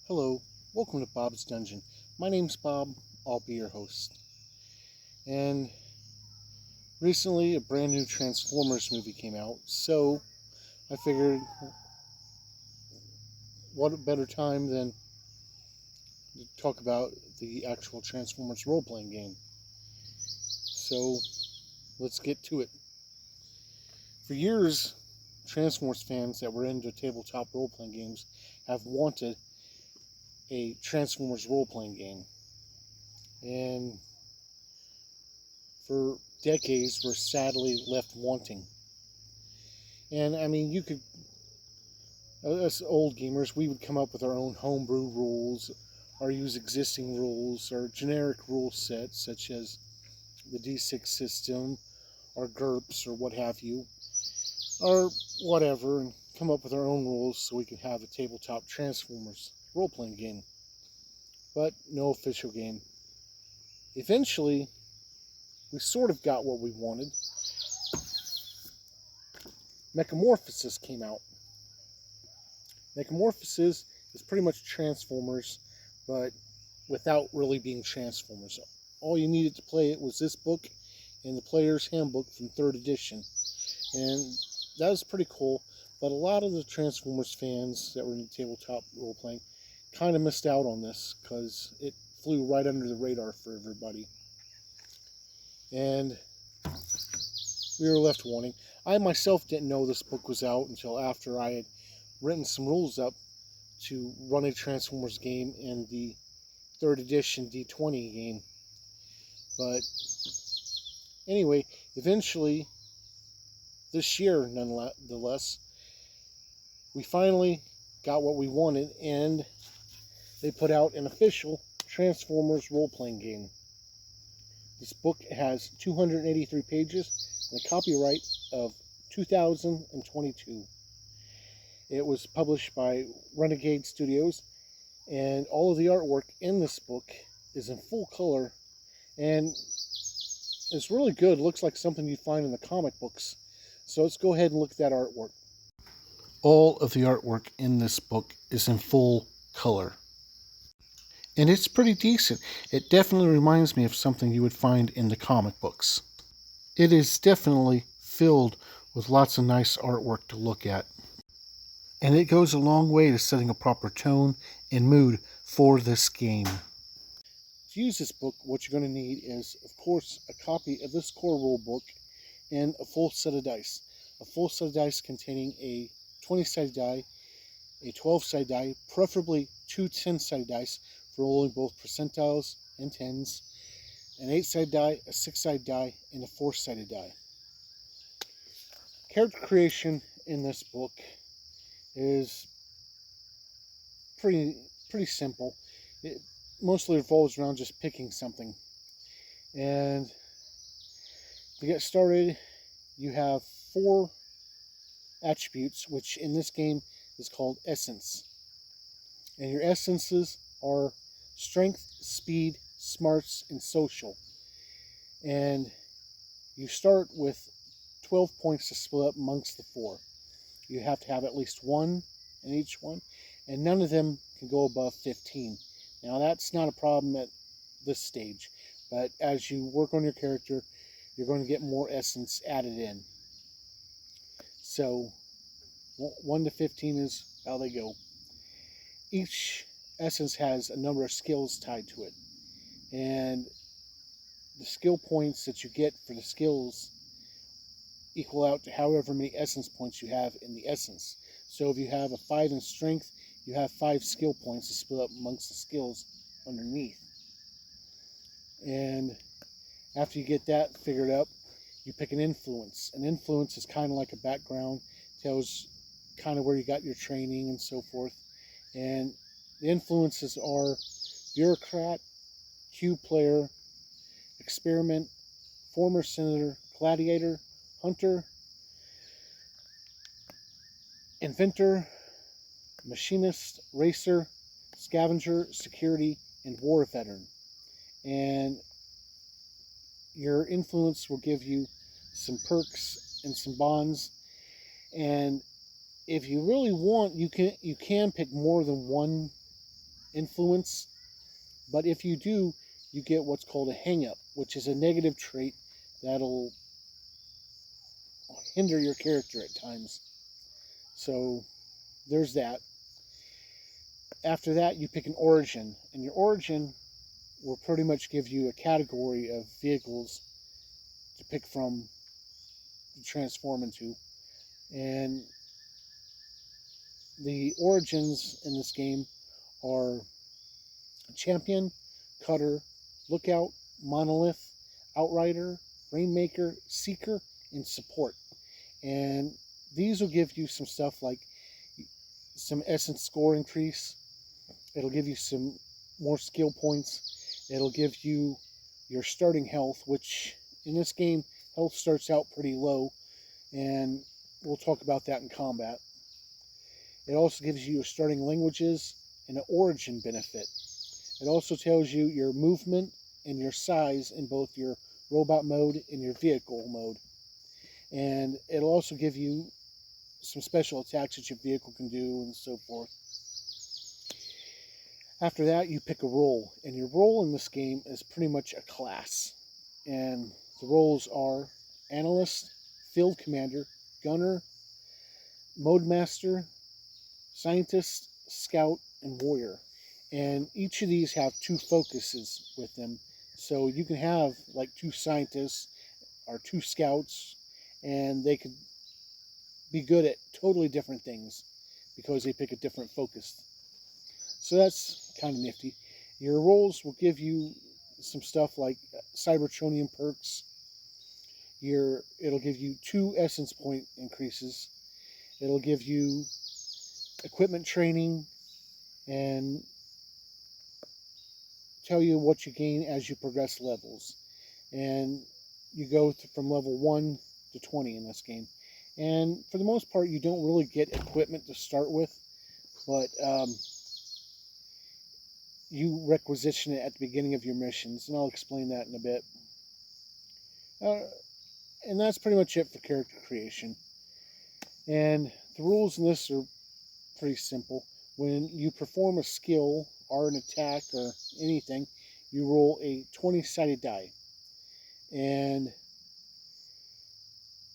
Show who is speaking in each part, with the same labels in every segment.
Speaker 1: Hello, welcome to Bob's Dungeon. My name's Bob, I'll be your host. And recently a brand new Transformers movie came out, so I figured what a better time than to talk about the actual Transformers role-playing game. So let's get to it. For years, Transformers fans that were into tabletop role-playing games have wanted a Transformers role-playing game. And for decades were sadly left wanting. And I mean, us old gamers, we would come up with our own homebrew rules, or use existing rules, or generic rule sets, such as the D6 system, or GURPS, or what have you, or whatever, and come up with our own rules so we could have a tabletop Transformers role-playing game. But no official game. Eventually, we sort of got what we wanted. Metamorphosis came out. Metamorphosis is pretty much Transformers, but without really being Transformers. All you needed to play it was this book and the Player's Handbook from 3rd edition. And that was pretty cool, but a lot of the Transformers fans that were in tabletop role-playing kind of missed out on this because it flew right under the radar for everybody. And we were left wanting. I myself didn't know this book was out until after I had written some rules up to run a Transformers game in the 3rd edition D20 game. But anyway, eventually, this year nonetheless, we finally got what we wanted, and they put out an official Transformers role-playing game. This book has 283 pages and a copyright of 2022. It was published by Renegade Studios, and all of the artwork in this book is in full color, and it's really good. It looks like something you'd find in the comic books. So let's go ahead and look at that artwork. All of the artwork in this book is in full color. And it's pretty decent. It definitely reminds me of something you would find in the comic books. It is definitely filled with lots of nice artwork to look at. And it goes a long way to setting a proper tone and mood for this game. To use this book, what you're going to need is, of course, a copy of this core rule book and a full set of dice. A full set of dice containing a 20-sided die, a 12-sided die, preferably two 10-sided dice for rolling both percentiles and tens, an 8-sided die, a 6-sided die, and a 4-sided die. Character creation in this book is pretty simple. It mostly revolves around just picking something. And to get started, you have 4 attributes, which in this game is called essence. And your essences are strength, speed, smarts, and social. And you start with 12 points to split up amongst the 4. You have to have at least 1 in each one, and none of them can go above 15. Now that's not a problem at this stage, but as you work on your character, you're going to get more essence added in. So 1 to 15 is how they go. Each essence has a number of skills tied to it, and the skill points that you get for the skills equal out to however many essence points you have in the essence. So if you have a 5 in strength, you have 5 skill points to split up amongst the skills underneath. And after you get that figured out, you pick an influence. An influence is kind of like a background, tells kind of where you got your training and so forth. And the influences are bureaucrat, cube player, experiment, former senator, gladiator, hunter, inventor, machinist, racer, scavenger, security, and war veteran. And your influence will give you some perks and some bonds. And if you really want, you can pick more than one influence. But if you do, you get what's called a hang-up, which is a negative trait that'll hinder your character at times. So there's that. After that, you pick an origin, and your origin will pretty much give you a category of vehicles to pick from to transform into. And the origins in this game are champion, cutter, lookout, monolith, outrider, rainmaker, seeker, and support. And these will give you some stuff like some essence score increase. It'll give you some more skill points. It'll give you your starting health, which in this game, health starts out pretty low, and we'll talk about that in combat. It also gives you your starting languages and an origin benefit. It also tells you your movement and your size in both your robot mode and your vehicle mode. And it'll also give you some special attacks that your vehicle can do and so forth. After that, you pick a role, and your role in this game is pretty much a class. And the roles are Analyst, Field Commander, Gunner, Mode Master, Scientist, Scout, and Warrior. And each of these have two focuses with them. So you can have like two scientists or two scouts, and they could be good at totally different things because they pick a different focus. So that's kind of nifty. Your roles will give you some stuff like Cybertronium perks. It'll give you 2 essence point increases. It'll give you equipment training and tell you what you gain as you progress levels. And you go from level 1 to 20 in this game. And for the most part, you don't really get equipment to start with, but you requisition it at the beginning of your missions, and I'll explain that in a bit. And that's pretty much it for character creation. And the rules in this are pretty simple. When you perform a skill or an attack or anything, you roll a 20-sided die. And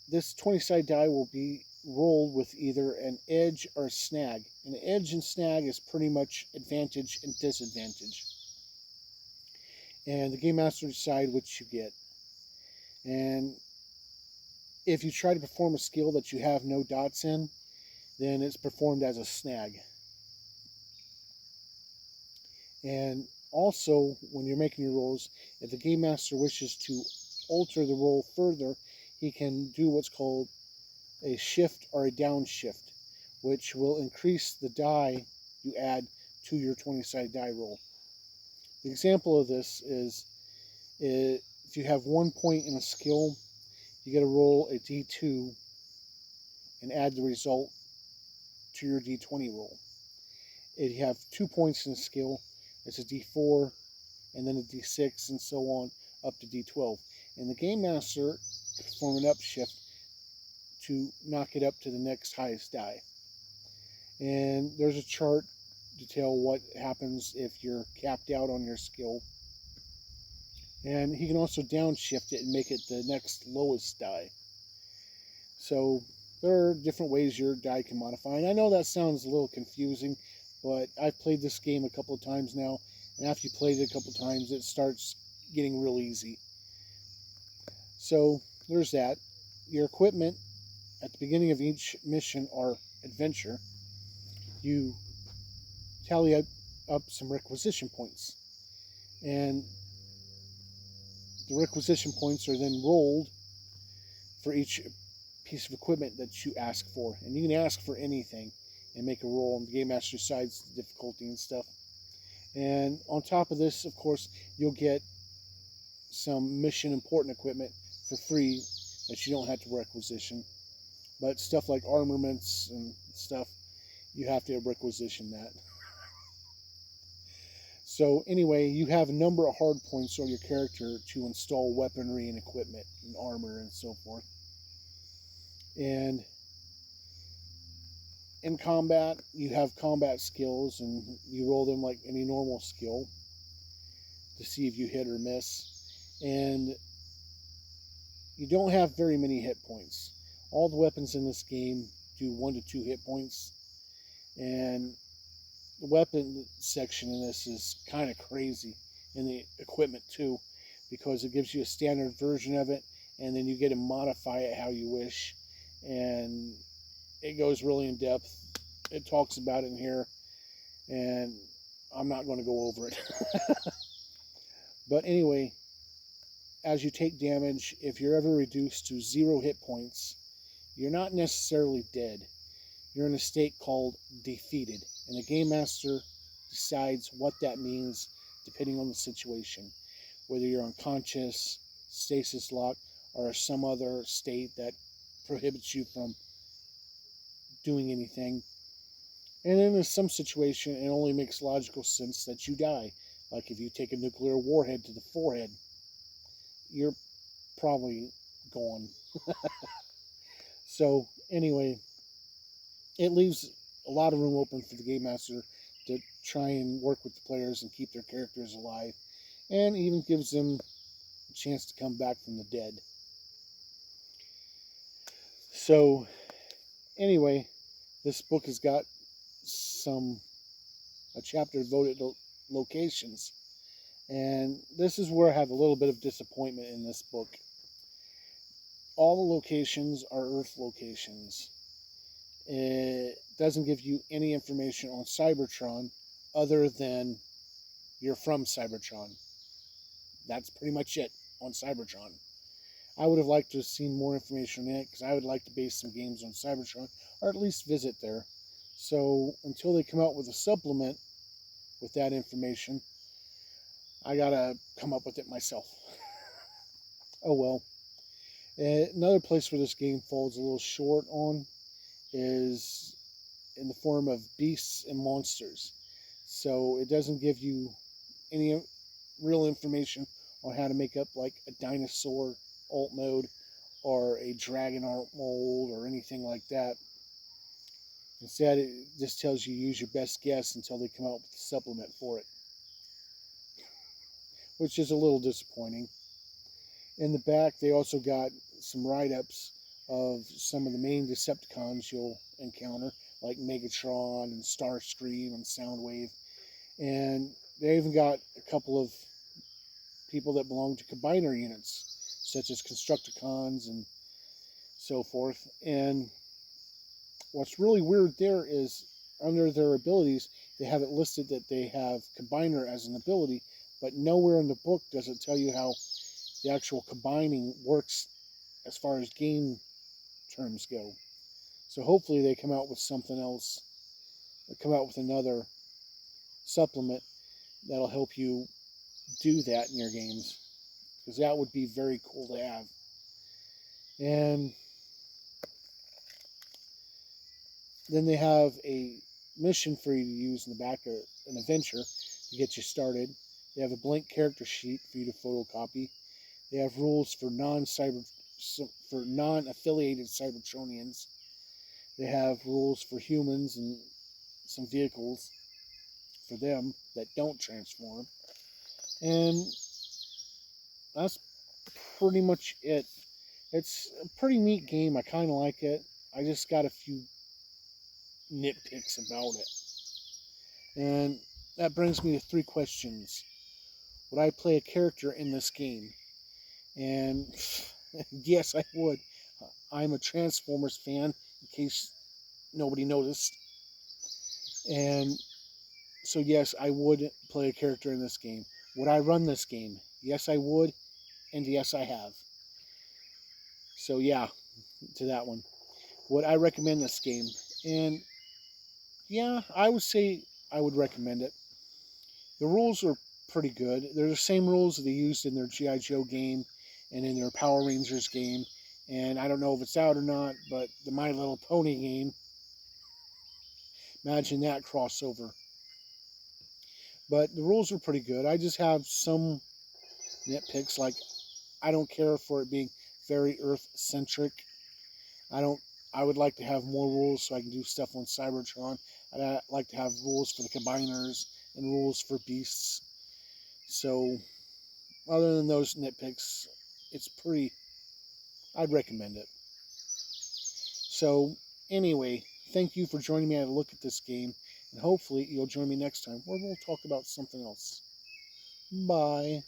Speaker 1: this 20-sided die will be rolled with either an edge or a snag. An edge and snag is pretty much advantage and disadvantage. And the game master will decide which you get. And if you try to perform a skill that you have no dots in, then it's performed as a snag. And also, when you're making your rolls, if the game master wishes to alter the roll further, he can do what's called a shift or a downshift, which will increase the die you add to your 20-sided die roll. The example of this is if you have 1 point in a skill, you get to roll a D2 and add the result to your D20 roll. If you have 2 points in a skill, it's a D4 and then a D6 and so on up to D12. And the game master can perform an upshift to knock it up to the next highest die. And there's a chart to tell what happens if you're capped out on your skill. And he can also downshift it and make it the next lowest die. So there are different ways your die can modify. And I know that sounds a little confusing, but I've played this game a couple of times now. And after you played it a couple of times, it starts getting real easy. So there's that. Your equipment at the beginning of each mission or adventure, you tally up some requisition points. And the requisition points are then rolled for each piece of equipment that you ask for. And you can ask for anything and make a roll, and the game master decides the difficulty and stuff. And on top of this, of course, you'll get some mission important equipment for free that you don't have to requisition. But stuff like armaments and stuff, you have to requisition that. So anyway, you have a number of hard points on your character to install weaponry and equipment and armor and so forth. And in combat, you have combat skills, and you roll them like any normal skill to see if you hit or miss. And you don't have very many hit points. All the weapons in this game do 1 to 2 hit points, and the weapon section in this is kind of crazy, in the equipment too, because it gives you a standard version of it, and then you get to modify it how you wish, and it goes really in depth. It talks about it in here, and I'm not going to go over it. But anyway, as you take damage, if you're ever reduced to 0 hit points, you're not necessarily dead. You're in a state called defeated, and the Game Master decides what that means depending on the situation. Whether you're unconscious, stasis lock, or some other state that prohibits you from doing anything. And then in some situation, it only makes logical sense that you die. Like if you take a nuclear warhead to the forehead, you're probably gone. So anyway, it leaves a lot of room open for the Game Master to try and work with the players and keep their characters alive, and even gives them a chance to come back from the dead. So anyway, this book has got a chapter devoted to locations, and this is where I have a little bit of disappointment in this book. All the locations are Earth locations. It doesn't give you any information on Cybertron other than you're from Cybertron. That's pretty much it on Cybertron. I would have liked to have seen more information on it, because I would like to base some games on Cybertron, or at least visit there. So until they come out with a supplement with that information, I gotta come up with it myself. Oh well. Another place where this game falls a little short on is in the form of beasts and monsters. So it doesn't give you any real information on how to make up like a dinosaur alt mode or a dragon alt mode or anything like that. Instead, it just tells you use your best guess until they come out with a supplement for it, which is a little disappointing. In the back, they also got some write-ups of some of the main Decepticons you'll encounter, like Megatron and Starscream and Soundwave. And they even got a couple of people that belong to combiner units, such as Constructicons and so forth. And what's really weird there is, under their abilities, they have it listed that they have combiner as an ability, but nowhere in the book does it tell you how the actual combining works as far as game terms go. So hopefully they come out with something else, come out with another supplement that'll help you do that in your games, because that would be very cool to have. And then they have a mission for you to use in the back, of an adventure to get you started. They have a blank character sheet for you to photocopy. They have rules for non-affiliated Cybertronians. They have rules for humans and some vehicles for them that don't transform. And that's pretty much it. It's a pretty neat game. I kind of like it. I just got a few nitpicks about it. And that brings me to 3 questions. Would I play a character in this game? And yes, I would. I'm a Transformers fan, in case nobody noticed. And so yes, I would play a character in this game. Would I run this game? Yes, I would. And yes, I have. So yeah, to that one. Would I recommend this game? And yeah, I would say I would recommend it. The rules are pretty good. They're the same rules that they used in their G.I. Joe game and in their Power Rangers game. And I don't know if it's out or not, but the My Little Pony game, imagine that crossover. But the rules are pretty good. I just have some nitpicks, like I don't care for it being very Earth-centric. I don't I would like to have more rules so I can do stuff on Cybertron. I'd like to have rules for the combiners and rules for beasts. So, other than those nitpicks, it's pretty. I'd recommend it. So, anyway, thank you for joining me to look at this game, and hopefully you'll join me next time where we'll talk about something else. Bye.